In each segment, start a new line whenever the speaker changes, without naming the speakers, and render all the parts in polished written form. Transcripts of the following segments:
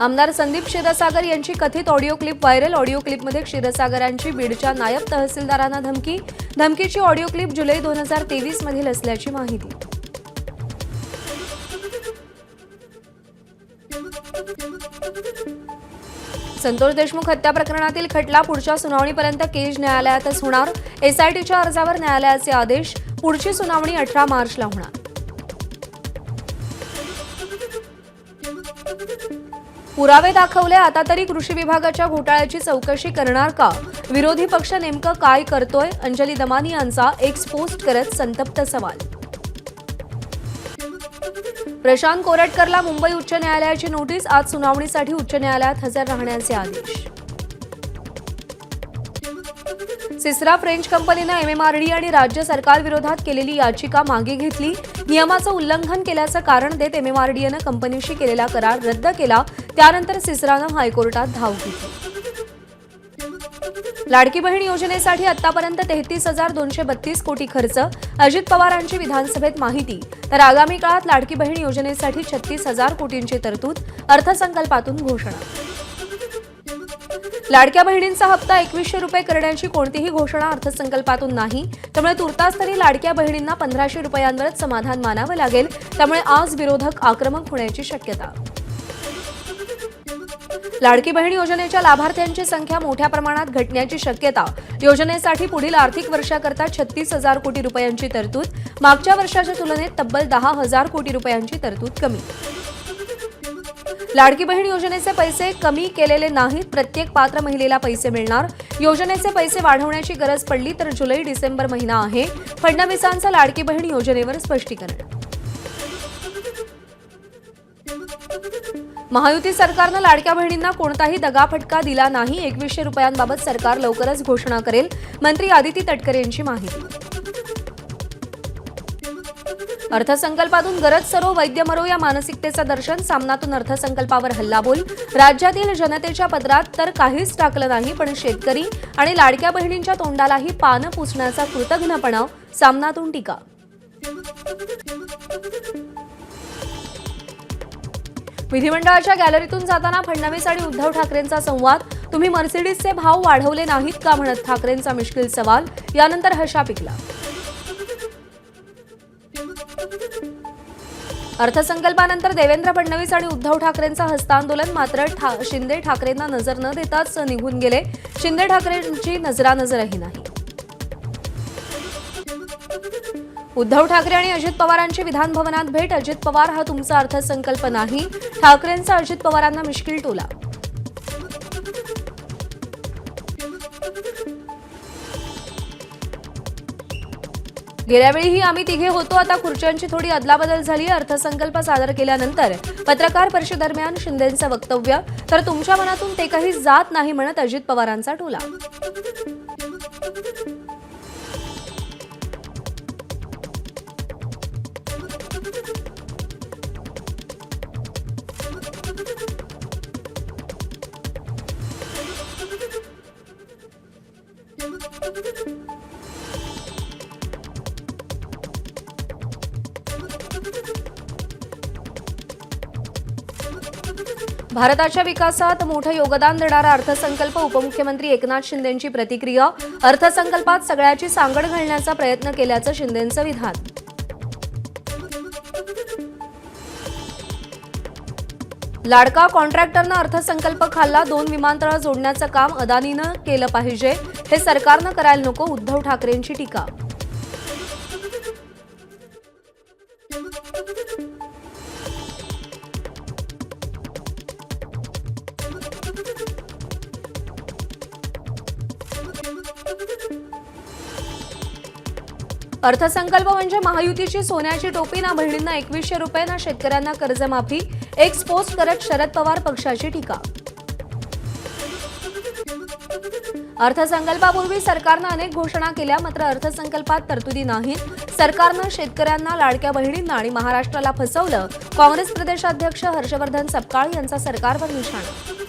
आमदार संदीप क्षीरसागर यांची कथित ऑडिओ क्लिप व्हायरल। ऑडिओ क्लिपमध्ये क्षीरसागरांची बीडच्या नायब तहसीलदारांना धमकीची ऑडिओ क्लिप जुलै 2023 मधील असल्याची माहिती। संतोष देशमुख हत्या प्रकरणातील खटला पुढच्या सुनावणीपर्यंत केज न्यायालयातच होणार। एसआयटीच्या अर्जावर न्यायालयाचे आदेश। पुढची सुनावणी 18 मार्चला होणार। पुरावे दाखवले, आता तरी कृषी विभागाच्या घोटाळ्याची चौकशी करणार का? विरोधी पक्ष नेमकं काय करतोय? अंजली दमानी यांचा एक्स पोस्ट करत संतप्त सवाल। प्रशांत कोरटकरला मुंबई उच्च न्यायालयाची नोटीस। आज सुनावणीसाठी उच्च न्यायालयात हजर राहण्याचे आदेश। सिसरा फ्रेंच कंपनीने एमएमआरडी आणि राज्य सरकारविरोधात केलेली याचिका मागे घेतली। नियमाचं उल्लंघन केल्याचं कारण देत एमएमआरडीने कंपनीशी केलेला करार रद्द केला। त्यानंतर सिसरानं हायकोर्टात धाव घेतली। लाडकी बहीण योजनेसाठी आतापर्यंत 33,232 कोटी खर्च। अजित पवारांची विधानसभेत माहिती। तर आगामी काळात लाडकी बहीण योजनेसाठी 36,000 कोटींची तरतूद। अर्थसंकल्पातून घोषणा। लाडक्या बहिणींचा हप्ता 2100 रुपये करण्याची कोणतीही घोषणा अर्थसंकल्पातून नाही। त्यामुळे तुर्तास तरी लाडक्या बहिणींना 1500 रुपयांवरच समाधान मानावं लागेल। त्यामुळे आज विरोधक आक्रमक होण्याची शक्यता। लाडकी बहीण योजनेच्या लाभार्थ्यांची संख्या मोठ्या प्रमाणात घटण्याची शक्यता। योजनेसाठी पुढील आर्थिक वर्षाकरता 36,000 कोटी रुपयांची तरतूद। मागच्या वर्षाच्या तुलनेत तब्बल 10,000 कोटी रुपयांची तरतूद कमी। लाडकी बहीण योजनेचे पैसे कमी केलेले नाहीत, प्रत्येक पात्र महिलेला पैसे मिळणार। योजनेचे पैसे वाढवण्याची गरज पडली तर जुलै-डिसेंबर महिना आहे। फडणवीसांचं लाडकी बहीण योजनेवर स्पष्टीकरण। महायुती सरकारनं लाडक्या बहिणींना कोणताही दगाफटका दिला नाही। 2100 रुपयांबाबत सरकार लवकरच घोषणा करेल। मंत्री आदिती तटकरे यांची माहिती। अर्थसंकल्पातून गरज सरो वैद्य मरो या मानसिकतेचं दर्शन। सामनातून अर्थसंकल्पावर हल्लाबोल। राज्यातील जनतेच्या पदरात तर काहीच टाकलं नाही, पण शेतकरी आणि लाडक्या बहिणींच्या तोंडालाही पानं पुसण्याचा कृतघ्नपणा। सामनातून टीका। विधिमंडळाच्या गॅलरीतून जाताना फडणवीस आणि उद्धव ठाकरेंचा संवाद। तुम्ही मर्सिडीजचे भाव वाढवले नाहीत का म्हणत ठाकरेंचा मिश्किल सवाल। यानंतर हशा पिकला। अर्थसंकल्पानंतर देवेंद्र फडणवीस आणि उद्धव ठाकरेंचं हस्तांदोलन। मात्र शिंदे ठाकरेंना नजर न देताच निघून गेले। शिंदे ठाकरेंची नजरानजरही नाही। उद्धव ठाकरे आणि अजित पवारांची विधान भवनात भेट। अजित पवार, हा तुमचा अर्थसंकल्प नाही। ठाकरेंचा अजित पवारांना मिश्किल टोला। गेल्यावेळीही आम्ही तिघे होतो, आता खुर्च्यांची थोडी अदलाबदल झाली। अर्थसंकल्प सादर केल्यानंतर पत्रकार परिषदेदरम्यान शिंदेंचं वक्तव्य। तर तुमच्या मनातून ते काही जात नाही म्हणत अजित पवारांचा टोला। भारताच्या विकासात मोठं योगदान देणारा अर्थसंकल्प। उपमुख्यमंत्री एकनाथ शिंदेंची प्रतिक्रिया। अर्थसंकल्पात सगळ्याची सांगड घालण्याचा प्रयत्न केल्याचं शिंदेंचं विधान। लाडका कॉन्ट्रॅक्टरनं अर्थसंकल्प खाल्ला। 2 विमानतळं जोडण्याचं काम अदानीनं केलं पाहिजे, हे सरकारनं करायला नको। उद्धव ठाकरेंची टीका। अर्थसंकल्प म्हणजे महायुतीची सोन्याची टोपी। ना बहिणींना 2100 रुपये, ना शेतकऱ्यांना कर्जमाफी। एक्स पोस्ट करत शरद पवार पक्षाची टीका। अर्थसंकल्पापूर्वी सरकारनं अनेक घोषणा केल्या, मात्र अर्थसंकल्पात तरतुदी नाहीत। सरकारनं शेतकऱ्यांना, लाडक्या बहिणींना आणि महाराष्ट्राला फसवलं। काँग्रेस प्रदेशाध्यक्ष हर्षवर्धन सपकाळ यांचा सरकारवर निशाणा।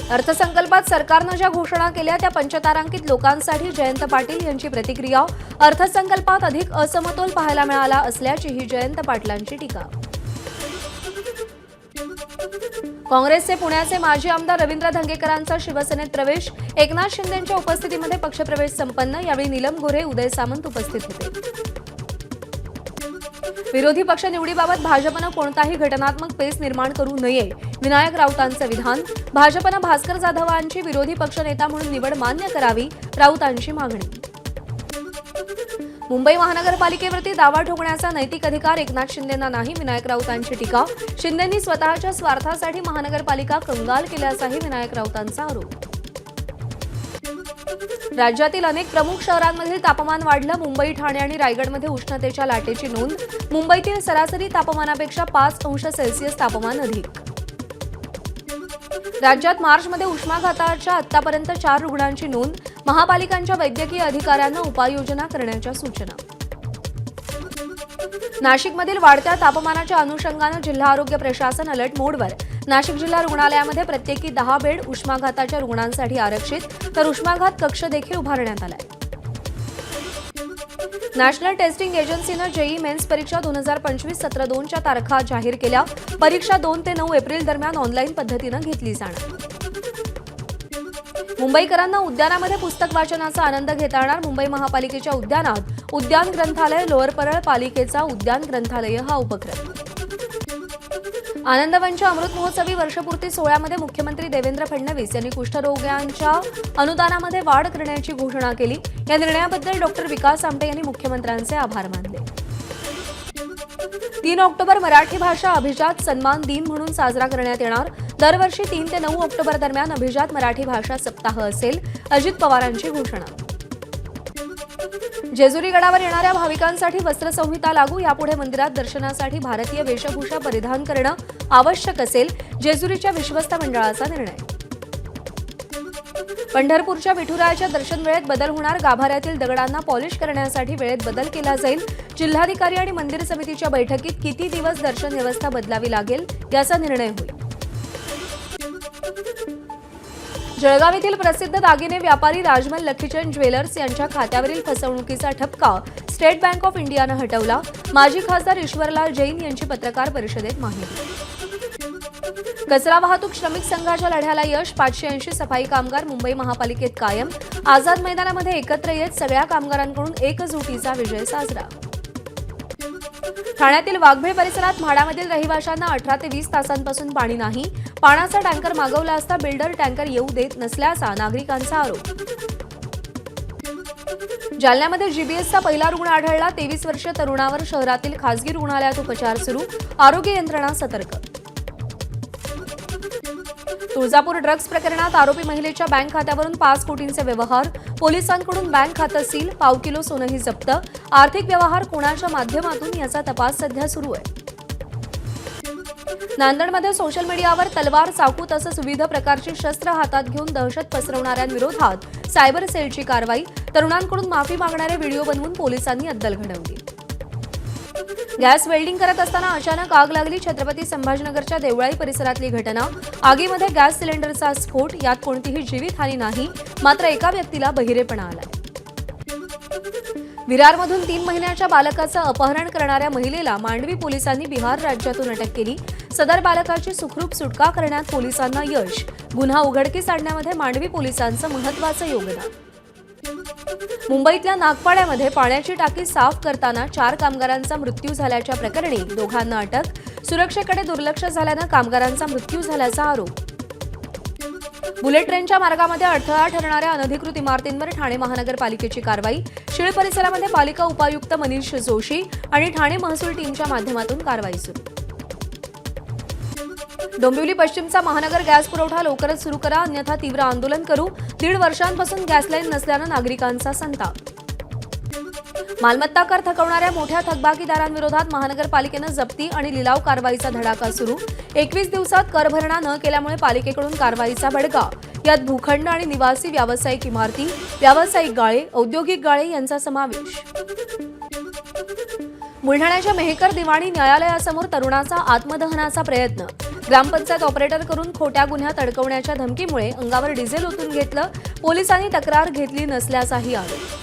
अर्थसंकल्पात सरकारनं ज्या घोषणा केल्या त्या पंचतारांकित लोकांसाठी। जयंत पाटील यांची प्रतिक्रिया। अर्थसंकल्पात अधिक असमतोल पाहायला मिळाला असल्याचीही जयंत पाटलांची टीका। काँग्रेसचे पुण्याचे माजी आमदार रवींद्र धंगेकरांचा शिवसेनेत प्रवेश, एकनाथ शिंदेंच्या उपस्थितीमध्ये पक्षप्रवेश संपन्न। यावेळी नीलम गोऱ्हे, उदय सामंत उपस्थित होते। विरोधी पक्ष निवडीबाबत भाजपनं कोणताही घटनात्मक पेच निर्माण करू नये, विनायक राऊतांचं विधान। भाजपनं भास्कर जाधवांची विरोधी पक्षनेता म्हणून निवड मान्य करावी, राऊतांची मागणी। मुंबई महानगरपालिकेवरती दावा ठोकण्याचा नैतिक अधिकार एकनाथ शिंदेंना नाही, विनायक राऊतांची टीका। शिंदेंनी स्वतःच्या स्वार्थासाठी महानगरपालिका कंगाल केल्याचाही विनायक राऊतांचा आरोप। राज्यातील अनेक प्रमुख शहरांमधील तापमान वाढलं, मुंबई, ठाणे आणि रायगडमध्ये उष्णतेच्या लाटेची नोंद। मुंबईतील सरासरी तापमानापेक्षा 5 अंश सेल्सिअस तापमान अधिक। राज्यात मार्चमध्ये उष्माघाताच्या आतापर्यंत 4 रुग्णांची नोंद, महापालिकांच्या वैद्यकीय अधिकाऱ्यांना उपाययोजना करण्याच्या सूचना। नाशिकमधील वाढत्या तापमानाच्या अनुषंगानं जिल्हा आरोग्य प्रशासन अलर्ट मोडवर। नाशिक जिल्हा रुग्णालयामध्ये प्रत्येकी 10 बेड उष्माघाताच्या रुग्णांसाठी आरक्षित, तर उष्माघात कक्ष देखील उभारण्यात आलाय। नॅशनल टेस्टिंग एजन्सीनं जेईई मेन्स परीक्षा 2025 सत्र 2च्या तारखा जाहीर केल्या। परीक्षा 2 ते 9 एप्रिल दरम्यान ऑनलाईन पद्धतीनं घेतली जाणार। मुंबईकरांना उद्यानामध्ये पुस्तक वाचनाचा आनंद घेता येणार। मुंबई महापालिकेच्या उद्यानात उद्यान ग्रंथालय, लोअर परळ पालिकेचा उद्यान ग्रंथालय हा उपक्रम। आनंदवनच्या अमृत महोत्सवी वर्षपूर्ती सोहळ्यामध्ये मुख्यमंत्री देवेंद्र फडणवीस यांनी कुष्ठरोग्यांच्या अनुदानामध्ये वाढ करण्याची घोषणा केली। या निर्णयाबद्दल डॉक्टर विकास आमटे यांनी मुख्यमंत्र्यांचे आभार मानले। 3 ऑक्टोबर मराठी भाषा अभिजात सन्मान दिन म्हणून साजरा करण्यात येणार। दरवर्षी 3 ते 9 ऑक्टोबर दरम्यान अभिजात मराठी भाषा सप्ताह असेल, अजित पवारांची घोषणा। जेजुरी गडावर येणाऱ्या भाविकांसाठी वस्त्रसंहिता लागू, यापुढे मंदिरात दर्शनासाठी भारतीय वेशभूषा परिधान करणं आवश्यक असेल, जेजुरीच्या विश्वस्त मंडळाचा निर्णय। पंढरपूरच्या विठुरायाच्या दर्शन वेळेत बदल होणार, गाभाऱ्यातील दगडांना पॉलिश करण्यासाठी वेळेत बदल केला जाईल। जिल्हाधिकारी आणि मंदिर समितीच्या बैठकीत किती दिवस दर्शन व्यवस्था बदलावी लागेल याचा निर्णय होईल। जळगाव येथील प्रसिद्ध दागिने व्यापारी राजमल लखीचंद ज्वेलर्स यांच्या खात्यावरील फसवणुकीचा ठपका स्टेट बँक ऑफ इंडियानं हटवला। माजी खासदार ईश्वरलाल जैन यांची पत्रकार परिषदेत माहिती। कचरा वाहतूक श्रमिक संघाच्या लढ्याला यश, 580 सफाई कामगार मुंबई महापालिकेत कायम। आझाद मैदानामध्ये एकत्र येत सगळ्या कामगारांकडून एकजुटीचा विजय साजरा। ठाण्यातील वाघबीळ परिसरात म्हाडामधील रहिवाशांना 18 ते 20 तासांपासून पाणी नाही। पाण्याचा टँकर मागवला असता बिल्डर टँकर येऊ देत नसल्याचा नागरिकांचा आरोप। जालन्यामध्ये जीबीएसचा पहिला रुग्ण आढळला, 23 वर्षीय तरुणावर शहरातील खासगी रुग्णालयात उपचार सुरू, आरोग्य यंत्रणा सतर्क। तुळजापूर ड्रग्ज प्रकरणात आरोपी महिलेच्या बँक खात्यावरून 5 कोटींचे व्यवहार, पोलिसांकडून बँक खातं सील, पाव किलो सोनंही जप्त। आर्थिक व्यवहार कोणाच्या माध्यमातून याचा तपास सध्या सुरू आहे। नांदेडमध्ये सोशल मीडियावर तलवार, चाकू तसंच विविध प्रकारची शस्त्र हातात घेऊन दहशत पसरवणाऱ्यांविरोधात सायबर सेलची कारवाई। तरुणांकडून माफी मागणारे व्हिडिओ बनवून पोलिसांनी अद्दल घडवली। गॅस वेल्डिंग करत असताना अचानक आग लागली, छत्रपती संभाजीनगरच्या देवळाई परिसरातली घटना। आगीमध्ये गॅस सिलेंडरचा स्फोट, यात कोणतीही जीवितहानी नाही, मात्र एका व्यक्तीला बहिरेपणा आलाय। विरारमधून 3 महिन्याच्या बालकाचं अपहरण करणाऱ्या महिलेला मांडवी पोलिसांनी बिहार राज्यातून अटक केली। सदर बालकाची सुखरूप सुटका करण्यात पोलिसांना यश, गुन्हा उघडकीस आणण्यामध्ये मांडवी पोलिसांचं महत्त्वाचं योगदान। मुंबईतल्या नागपाड्यामध्ये पाण्याची टाकी साफ करताना 4 कामगारांचा मृत्यू झाल्याच्या प्रकरणी दोघांना अटक। सुरक्षेकडे दुर्लक्ष झाल्यानं कामगारांचा मृत्यू झाल्याचा आरोप। बुलेट ट्रेनच्या मार्गामध्ये अडथळा ठरणाऱ्या अनधिकृत इमारतींवर ठाणे महानगरपालिकेची कारवाई। शिळ परिसरामध्ये पालिका उपायुक्त मनीष जोशी आणि ठाणे महसूल टीमच्या माध्यमातून कारवाई सुरू। डोंबिवली पश्चिमचा महानगर गॅस पुरवठा लवकरच सुरू करा, अन्यथा तीव्र आंदोलन करू। 1.5 वर्षांपासून गॅस लाईन नसल्यानं नागरिकांचा संताप। मालमत्ता कर थकवणाऱ्या मोठ्या थकबाकीदारांविरोधात महानगरपालिकेनं जप्ती आणि लिलाव कारवाईचा धडाका सुरू। 21 दिवसात कर भरणा न केल्यामुळे पालिकेकडून कारवाईचा बडगा। यात भूखंड आणि निवासी व्यावसायिक इमारती, व्यावसायिक गाळे, औद्योगिक गाळे यांचा समावेश। बुलढाण्याच्या मेहकर दिवाणी न्यायालयासमोर तरुणाचा आत्मदहनाचा प्रयत्न। ग्रामपंचायत ऑपरेटर करून खोट्या गुन्ह्यात अडकवण्याच्या धमकीमुळे अंगावर डिझेल ओतून घेतलं, पोलिसांनी तक्रार घेतली नसल्याचाही आरोप।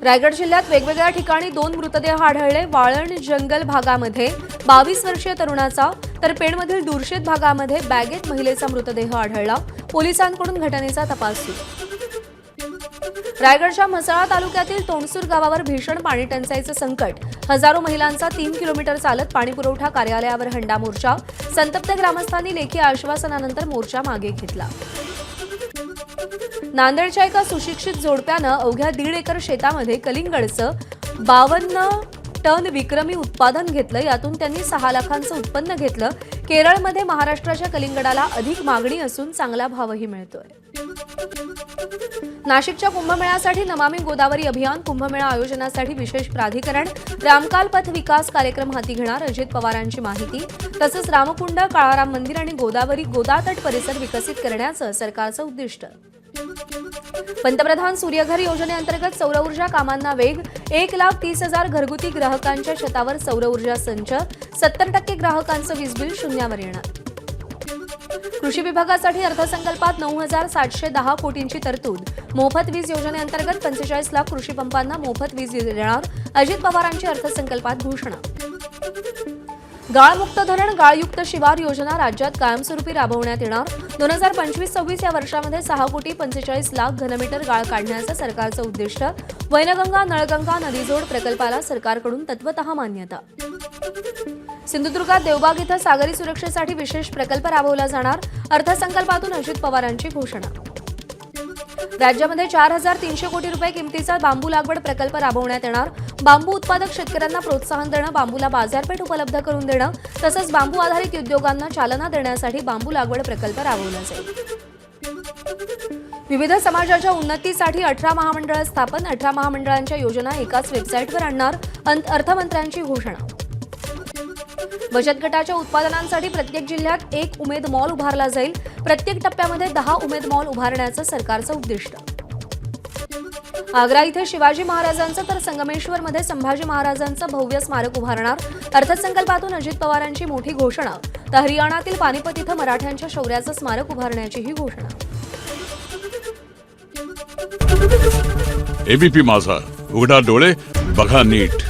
रायगड जिल्ह्यात वेगवेगळ्या ठिकाणी 2 मृतदेह आढळले। वाळण जंगल भागामध्ये 22 वर्षीय तरुणाचा तर पेणमधील दुर्शेत भागामध्ये बॅगेत महिलेचा मृतदेह आढळला. पोलिसांकडून घटनेचा तपास सुरू. रायगडच्या म्हसळा तालुक्यातील तोंडसूर गावावर भीषण पाणी टंचाईचं संकट. हजारो महिलांचा 3 किलोमीटर चालत पाणीपुरवठा कार्यालयावर हंडा मोर्चा. संतप्त ग्रामस्थांनी लेखी आश्वासनानंतर मोर्चा मागे घेतला. नांदेडच्या एका सुशिक्षित जोडप्यानं अवघ्या 1.5 एकर शेतामध्ये कलिंगडचं 52 टन विक्रमी उत्पादन घेतलं. यातून त्यांनी 6 लाखांचं उत्पन्न घेतलं. केरळमध्ये महाराष्ट्राच्या कलिंगडाला अधिक मागणी असून चांगला भावही मिळतोय. नाशिकच्या कुंभमेळ्यासाठी नमामि गोदावरी अभियान. कुंभमेळा आयोजनासाठी विशेष प्राधिकरण. रामकाल पथ विकास कार्यक्रम हाती घेणार. अजित पवारांची माहिती. तसंच रामकुंड, काळाराम मंदिर आणि गोदावरी गोदातट परिसर विकसित करण्याचं सरकारचं उद्दिष्ट. पंतप्रधान सूर्यघर योजनेअंतर्गत सौर ऊर्जा कामांना वेग. 1,30,000 घरगुती ग्राहकांच्या छतावर सौर ऊर्जा संच. 70% ग्राहकांचं वीज बिल शून्यावर येणार. कृषी विभागासाठी अर्थसंकल्पात 9,710 कोटींची तरतूद. मोफत वीज योजनेअंतर्गत 45 लाख कृषी पंपांना मोफत वीज देणार. अजित पवारांची अर्थसंकल्पात घोषणा. गाळमुक्त धरण, गाळयुक्त शिवार योजना राज्यात कायमस्वरूपी राबवण्यात येणार. 2025-26 या वर्षामध्ये 6,45 लाख घनमीटर गाळ काढण्याचं सरकारचं उद्दिष्ट. वैनगंगा नळगंगा नदीजोड प्रकल्पाला सरकारकडून तत्वतः मान्यता. सिंधुदुर्गात देवबाग इथं सागरी सुरक्षेसाठी विशेष प्रकल्प राबवला जाणार. अर्थसंकल्पातून अजित पवारांची घोषणा. राज्यामध्ये 4,300 कोटी रुपये किमतीचा बांबू लागवड प्रकल्प राबवण्यात येणार. बांबू उत्पादक शेतकऱ्यांना प्रोत्साहन देणं, बांबूला बाजारपेठ उपलब्ध करून देणं तसंच बांबू आधारित उद्योगांना चालना देण्यासाठी बांबू लागवड प्रकल्प राबवला जाईल. विविध समाजाच्या उन्नतीसाठी 18 महामंडळं स्थापन. 18 महामंडळांच्या योजना एकाच वेबसाईटवर आणणार. अर्थमंत्र्यांची घोषणा. बचत गटाच्या उत्पादनांसाठी प्रत्येक जिल्ह्यात 1 उमेद मॉल उभारला जाईल. प्रत्येक टप्प्यामध्ये 10 उमेद मॉल उभारण्याचं सरकारचं उद्दिष्ट. आग्रा इथे शिवाजी महाराजांचं तर संगमेश्वरमध्ये संभाजी महाराजांचं भव्य स्मारक उभारणार. अर्थसंकल्पातून अजित पवारांची मोठी घोषणा. तर हरियाणातील पानिपत इथं मराठ्यांच्या शौर्याचं स्मारक उभारण्याचीही घोषणा.
एबीपी माझा, उघडा डोळे बघा नीट.